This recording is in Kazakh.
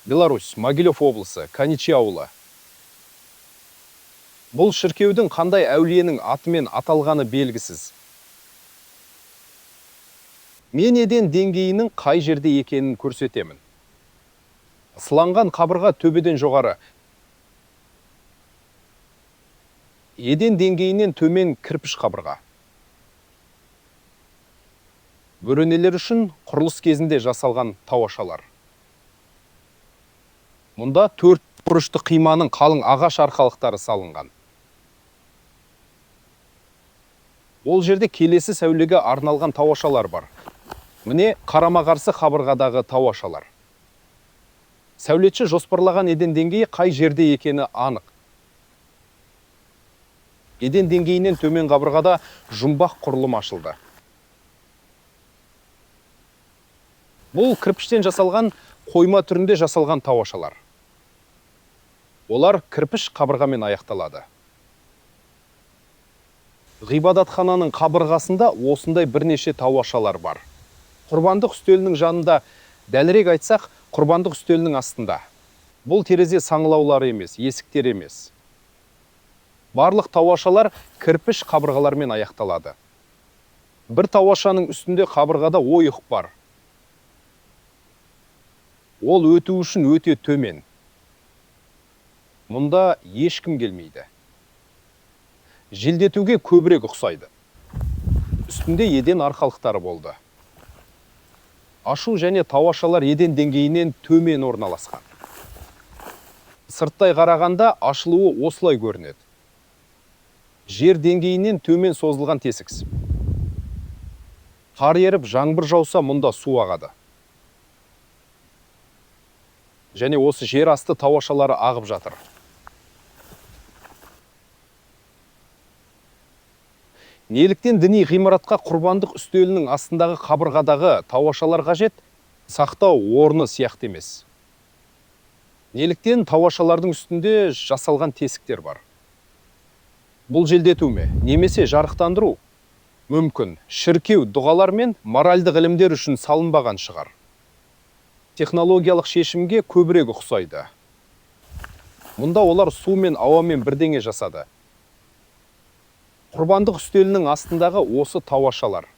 Беларусь, Могилев облысы, Каничи ауылы. Бұл шіркеудің қандай әулиенің атымен аталғаны белгісіз. Мен еден деңгейінің қай жерде екенін көрсетемін. Сыланған қабырға төбеден жоғары. Еден деңгейінен төмен кірпіш қабырға. Бөренелер үшін құрылыс кезінде жасалған тауашалар. Мұнда 4 бұрышты қиманың қалың ағаш арқалықтары салынған. Ол жерде келесі сәулеге арналған тауашалар бар. Міне қарама-қарсы қабырғадағы тауашалар. Сәулетші жоспарлаған еден деңгейі қай жерде екені анық. Еден деңгейінен төмен қабырғада жұмбақ құрылым ашылды. Бұл кірпіштен жасалған, қойма түрінде жасалған тауашалар. Олар кірпіш қабырғамен аяқталады. Ғибадатхананың қабырғасында осындай бірнеше тауашалар бар. Құрбандық үстелінің жанында, дәлірек айтсақ, құрбандық үстелінің астында. Бұл терезе саңылаулары емес, есіктер емес. Барлық тауашалар кірпіш қабырғалармен аяқталады. Бір тауашаның үстінде қабырғада ойық бар. Ол өту үшін өте төмен. Мұнда ешкім келмейді. Желдетуге көбірек ұқсайды. Үстінде еден арқалықтары болды. Ашу және тауашалар еден деңгейінен төмен орналасқан. Сырттай қарағанда ашылуы осылай көрінеді. Жер деңгейінен төмен созылған тесік. Қар еріп, жаңбыр жауса, мұнда су ағады. Және осы жер асты тауашалары ағып жатыр. Неліктен діни ғимаратқа құрбандық үстелінің астындағы қабырғадағы тауашалар қажет, сақтау орны сияқты емес. Неліктен тауашалардың үстінде жасалған тесіктер бар? Бұл желдету ме, немесе жарықтандыру? Мүмкін, шіркеу дұғалар мен моральдық ілімдер үшін салынбаған шығар. Технологиялық шешімге көбірек ұқсайды. Мұнда олар су мен ауамен бірдеңе жасады. Құрбандық үстелінің астындағы осы тауашалар.